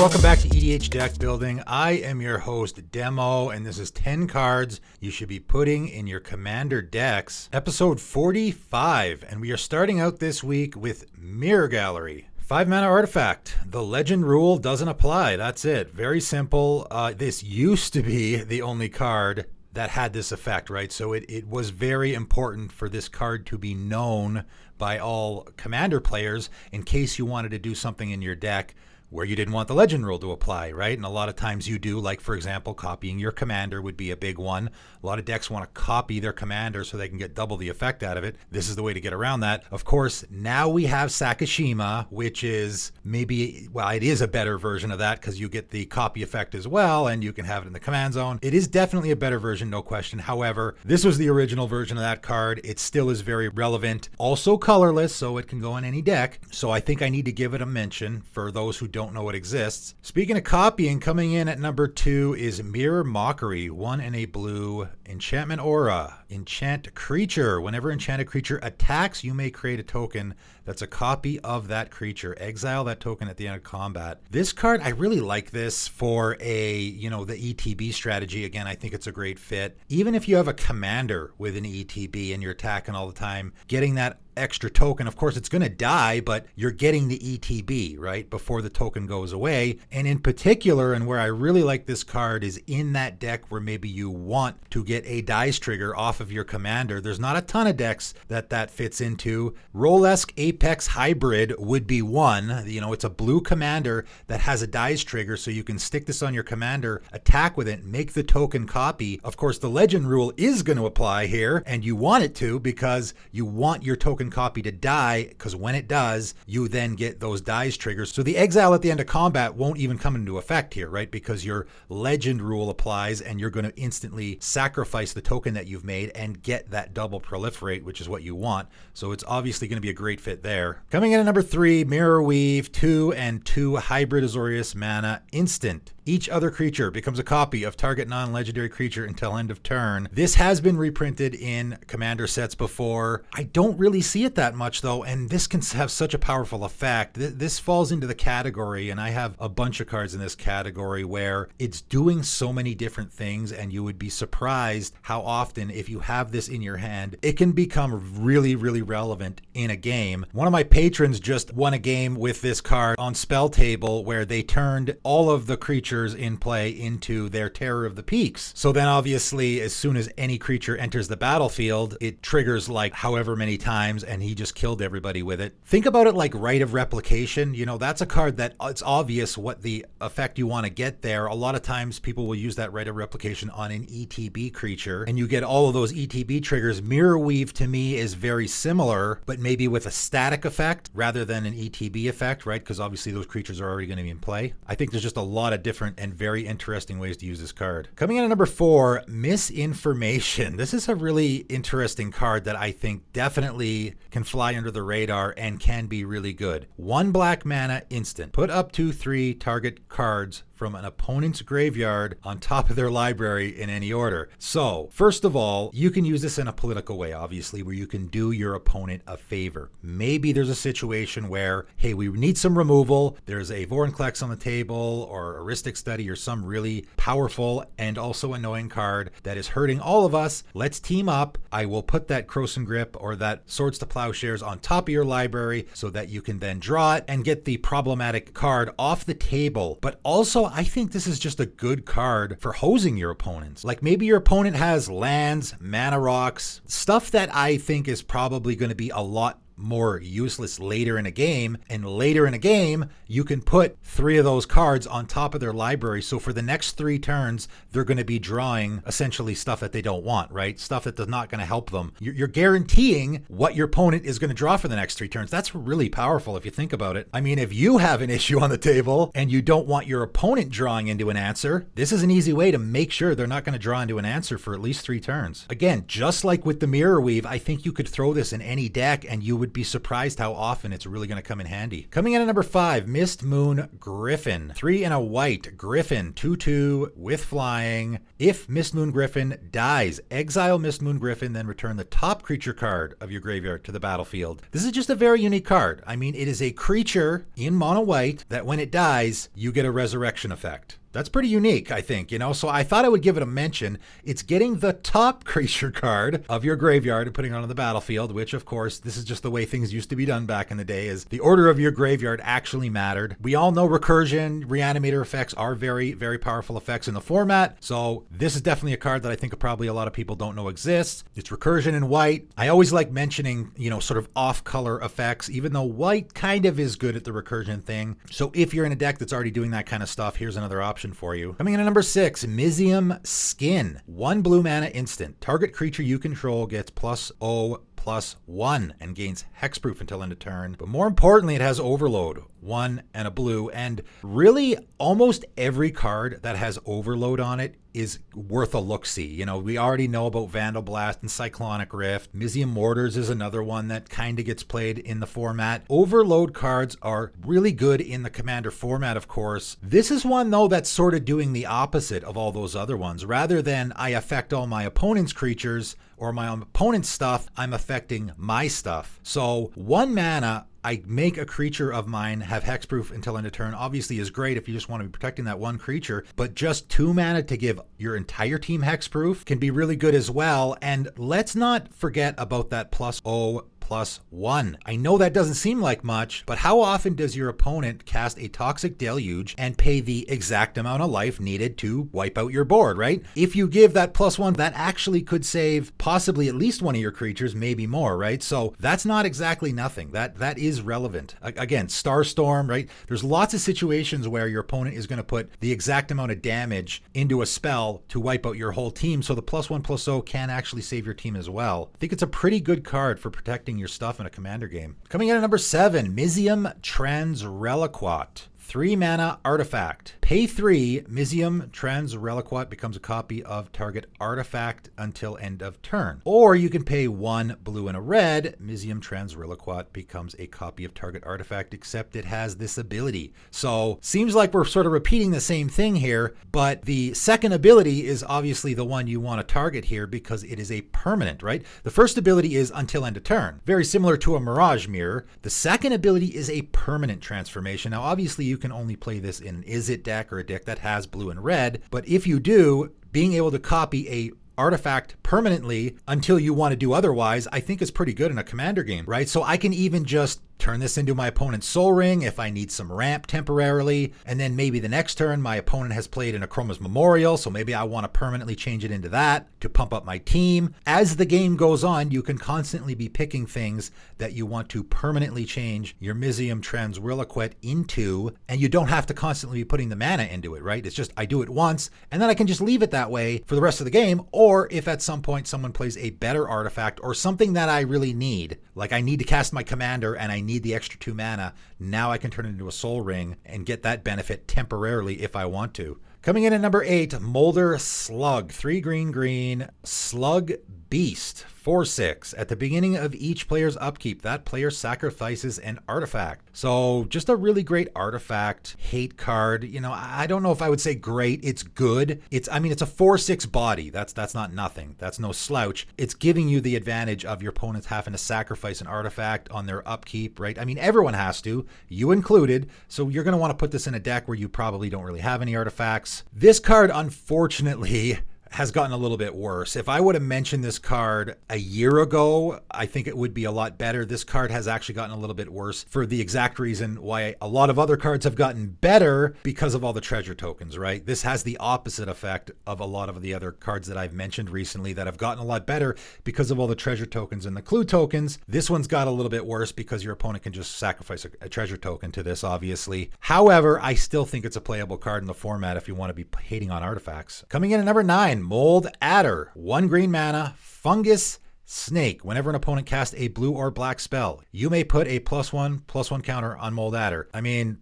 welcome back to EDH Deck Building. I am your host, Demo, and this is 10 cards you should be putting in your Commander decks, episode 45, and we are starting out this week with Mirror Gallery. 5-mana artifact. The legend rule doesn't apply. That's it. Very simple. This used to be the only card that had this effect, right? So it was very important for this card to be known by all Commander players in case you wanted to do something in your deck where you didn't want the legend rule to apply, right? And a lot of times you do, like for example, copying your commander would be a big one. A lot of decks want to copy their commander so they can get double the effect out of it. This is the way to get around that. Of course, now we have Sakashima, which is maybe, well, it is a better version of that because you get the copy effect as well and you can have it in the command zone. It is definitely a better version, no question. However, this was the original version of that card. It still is very relevant. Also colorless, so it can go in any deck. So I think I need to give it a mention for those who don't know it exists. Speaking of copying, coming in at number 2 is Mirror Mockery, 1 and a blue. Enchantment Aura. Enchant creature. Whenever enchanted creature attacks, you may create a token that's a copy of that creature. Exile that token at the end of combat. This card, I really like this for the ETB strategy. Again, I think it's a great fit. Even if you have a commander with an ETB and you're attacking all the time, getting that extra token, of course it's going to die, but you're getting the ETB, right, before the token goes away. And in particular, and where I really like this card is in that deck where maybe you want to get a dice trigger off of your commander. There's not a ton of decks that fits into. Rolesk Apex Hybrid would be one. It's a blue commander that has a dice trigger, so you can stick this on your commander, attack with it, make the token copy. Of course, the legend rule is going to apply here, and you want it to because you want your token copy to die, because when it does, you then get those dice triggers. So the exile at the end of combat won't even come into effect here, right? Because your legend rule applies and you're going to instantly sacrifice the token that you've made and get that double proliferate, which is what you want. So it's obviously going to be a great fit there. Coming in at number 3, Mirror Weave, 2 and 2 hybrid Azorius mana instant. Each other creature becomes a copy of target non-legendary creature until end of turn. This has been reprinted in commander sets before. I don't really see it that much though, and this can have such a powerful effect. This falls into the category, and I have a bunch of cards in this category where it's doing so many different things, and you would be surprised how often, if you have this in your hand, it can become really, really relevant in a game. One of my patrons just won a game with this card on Spell Table where they turned all of the creatures in play into their Terror of the Peaks. So then obviously as soon as any creature enters the battlefield, it triggers like however many times, and he just killed everybody with it. Think about it like Rite of Replication. That's a card that it's obvious what the effect you want to get there. A lot of times people will use that Rite of Replication on an ETB creature, and you get all of those ETB triggers. Mirror Weave to me is very similar, but maybe with a static effect rather than an ETB effect, right? Because obviously those creatures are already going to be in play. I think there's just a lot of different and very interesting ways to use this card. Coming in at number 4, Misinformation. This is a really interesting card that I think definitely can fly under the radar and can be really good. 1 black mana instant. Put up to 3 target cards from an opponent's graveyard on top of their library in any order. So, first of all, you can use this in a political way, obviously, where you can do your opponent a favor. Maybe there's a situation where, hey, we need some removal. There's a Vorinclex on the table, or a Rhystic Study, or some really powerful and also annoying card that is hurting all of us. Let's team up. I will put that Krosan Grip or that Swords to Plowshares on top of your library so that you can then draw it and get the problematic card off the table. But also, I think this is just a good card for hosing your opponents. Like maybe your opponent has lands, mana rocks, stuff that I think is probably going to be a lot more useless later in a game, and later in a game you can put 3 of those cards on top of their library, so for the next 3 turns they're going to be drawing essentially stuff that they don't want, right? Stuff that is not going to help them. You're guaranteeing what your opponent is going to draw for the next 3 turns. That's really powerful if you think about it. I mean, if you have an issue on the table and you don't want your opponent drawing into an answer, this is an easy way to make sure they're not going to draw into an answer for at least 3 turns. Again, just like with the Mirror Weave, I think you could throw this in any deck and you would would be surprised how often it's really going to come in handy. Coming in at number 5, Mist Moon Griffin. 3 and a white Griffin, 2/2 with flying. If Mist Moon Griffin dies, exile Mist Moon Griffin, then return the top creature card of your graveyard to the battlefield. This is just a very unique card. I mean, it is a creature in mono white that when it dies, you get a resurrection effect. That's pretty unique, I think, so I thought I would give it a mention. It's getting the top creature card of your graveyard and putting it on the battlefield, which, of course, this is just the way things used to be done back in the day, is the order of your graveyard actually mattered. We all know recursion, reanimator effects are very, very powerful effects in the format, so this is definitely a card that I think probably a lot of people don't know exists. It's recursion in white. I always like mentioning, sort of off-color effects, even though white kind of is good at the recursion thing. So if you're in a deck that's already doing that kind of stuff, here's another option for you. Coming in at number 6, Mizzium Skin. 1 blue mana instant. Target creature you control gets +0/+1 and gains hexproof until end of turn. But more importantly, it has overload. 1 and a blue. And really, almost every card that has overload on it is worth a look-see. We already know about Vandal Blast and Cyclonic Rift. Mizzium Mortars is another one that kind of gets played in the format. Overload cards are really good in the Commander format, of course. This is one, though, that's sort of doing the opposite of all those other ones. Rather than I affect all my opponent's creatures or my opponent's stuff, I'm affecting my stuff. So 1 mana, I make a creature of mine have hexproof until end of turn. Obviously is great if you just want to be protecting that one creature, but just 2 mana to give your entire team hexproof can be really good as well. And let's not forget about that +0/+1. I know that doesn't seem like much, but how often does your opponent cast a Toxic Deluge and pay the exact amount of life needed to wipe out your board, right? If you give that +1, that actually could save possibly at least one of your creatures, maybe more, right? So that's not exactly nothing. That is relevant. Again, Starstorm, right? There's lots of situations where your opponent is going to put the exact amount of damage into a spell to wipe out your whole team, so the +1/+0 can actually save your team as well. I think it's a pretty good card for protecting your stuff in a Commander game. Coming in at number 7, Mizzium Transreliquat. 3 mana artifact. Pay 3, Mizzium Transreliquat becomes a copy of target artifact until end of turn. Or you can pay 1 blue and a red, Mizzium Transreliquat becomes a copy of target artifact, except it has this ability. So seems like we're sort of repeating the same thing here, but the second ability is obviously the one you want to target here because it is a permanent, right? The first ability is until end of turn, very similar to a Mirage Mirror. The second ability is a permanent transformation. Now obviously you can only play this in an Is It deck or a deck that has blue and red, but if you do, being able to copy a artifact permanently until you want to do otherwise, I think is pretty good in a Commander game, right? So I can even just turn this into my opponent's Soul Ring if I need some ramp temporarily, and then maybe the next turn my opponent has played an Akroma's Memorial, so maybe I want to permanently change it into that to pump up my team. As the game goes on, you can constantly be picking things that you want to permanently change your Mizzium Transreliquat into, and you don't have to constantly be putting the mana into it, right? It's just I do it once, and then I can just leave it that way for the rest of the game, or if at some point someone plays a better artifact or something that I really need, like I need to cast my Commander and I need the extra 2 mana, now I can turn it into a Soul Ring and get that benefit temporarily if I want to. Coming in at number 8, Mulder Slug. 3 green, Slug Beast. 4/6. At the beginning of each player's upkeep, that player sacrifices an artifact. So just a really great artifact hate card. I don't know if I would say great. It's good. It's a 4/6 body. That's not nothing. That's no slouch. It's giving you the advantage of your opponents having to sacrifice an artifact on their upkeep, right? Everyone has to, you included. So you're going to want to put this in a deck where you probably don't really have any artifacts. This card, unfortunately, has gotten a little bit worse. If I would have mentioned this card a year ago, I think it would be a lot better. This card has actually gotten a little bit worse for the exact reason why a lot of other cards have gotten better, because of all the treasure tokens, right? This has the opposite effect of a lot of the other cards that I've mentioned recently that have gotten a lot better because of all the treasure tokens and the clue tokens. This one's got a little bit worse because your opponent can just sacrifice a treasure token to this, obviously. However, I still think it's a playable card in the format if you want to be hating on artifacts. Coming in at number 9, Mold Adder. 1 green mana, fungus snake. Whenever an opponent casts a blue or black spell, you may put a +1/+1 counter on Mold Adder.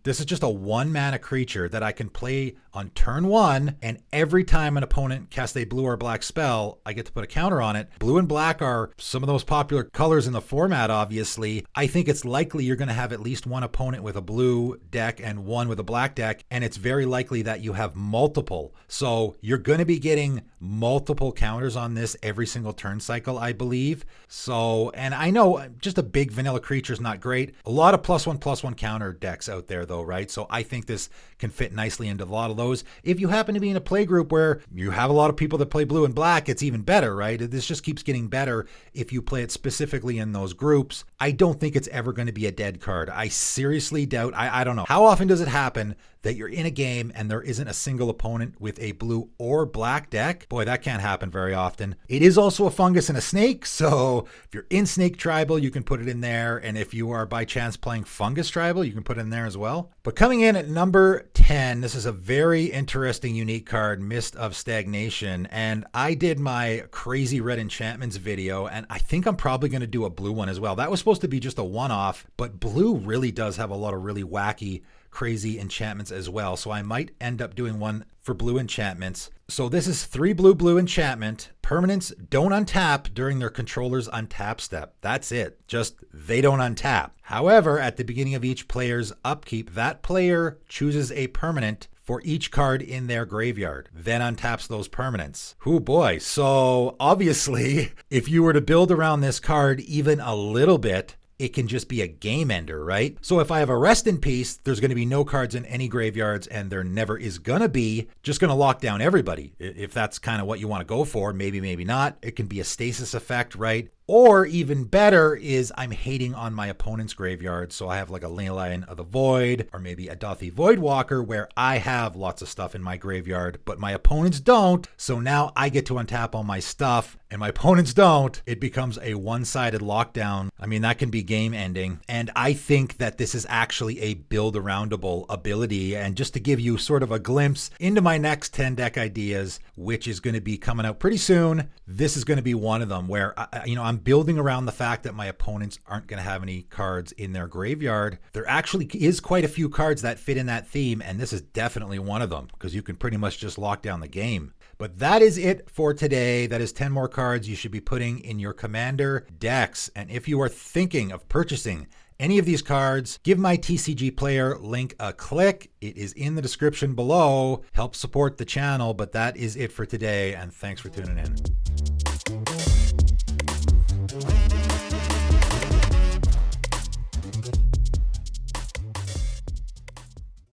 This is just a 1 mana creature that I can play on turn 1, and every time an opponent casts a blue or black spell, I get to put a counter on it. Blue and black are some of the most popular colors in the format, obviously. I think it's likely you're going to have at least one opponent with a blue deck and one with a black deck, and it's very likely that you have multiple. So you're going to be getting multiple counters on this every single turn cycle, I believe. So, and I know just a big vanilla creature is not great. A lot of +1/+1 counter decks out there though, right? So I think this can fit nicely into a lot of those. If you happen to be in a play group where you have a lot of people that play blue and black, it's even better, right? This just keeps getting better if you play it specifically in those groups. I don't think it's ever going to be a dead card. I seriously doubt, I don't know. How often does it happen that you're in a game and there isn't a single opponent with a blue or black deck? Boy, that can't happen very often. It is also a fungus and a snake, so if you're in Snake Tribal, you can put it in there, and if you are by chance playing Fungus Tribal, you can put it in there as well. But coming in at number 10, this is a very interesting, unique card, Mist of Stagnation, and I did my crazy red enchantments video, and I think I'm probably going to do a blue one as well. That was supposed to be just a one-off, but blue really does have a lot of really wacky, crazy enchantments as well, so I might end up doing one for blue enchantments. So this is 3 blue enchantment. Permanents don't untap during their controller's untap step. That's it. Just they don't untap. However, at the beginning of each player's upkeep, that player chooses a permanent for each card in their graveyard, then untaps those permanents. Oh boy. So obviously, if you were to build around this card even a little bit, it can just be a game ender, right? So if I have a Rest in Peace, there's going to be no cards in any graveyards, and there never is going to be. Just going to lock down everybody. If that's kind of what you want to go for, maybe, maybe not. It can be a stasis effect, right? Or even better is I'm hating on my opponent's graveyard. So I have like a Leyline of the Void or maybe a Dothi Voidwalker where I have lots of stuff in my graveyard, but my opponents don't. So now I get to untap all my stuff and my opponents don't. It becomes a one-sided lockdown. I mean, that can be game ending. And I think that this is actually a build aroundable ability. And just to give you sort of a glimpse into my next 10 deck ideas, which is going to be coming out pretty soon, this is going to be one of them where, I'm building around the fact that my opponents aren't going to have any cards in their graveyard. There actually is quite a few cards that fit in that theme, and this is definitely one of them because you can pretty much just lock down the game. But that is it for today. That is 10 more cards you should be putting in your Commander decks. And if you are thinking of purchasing any of these cards, give my TCG Player link a click. It is in the description below. Help support the channel, but that is it for today, and thanks for tuning in.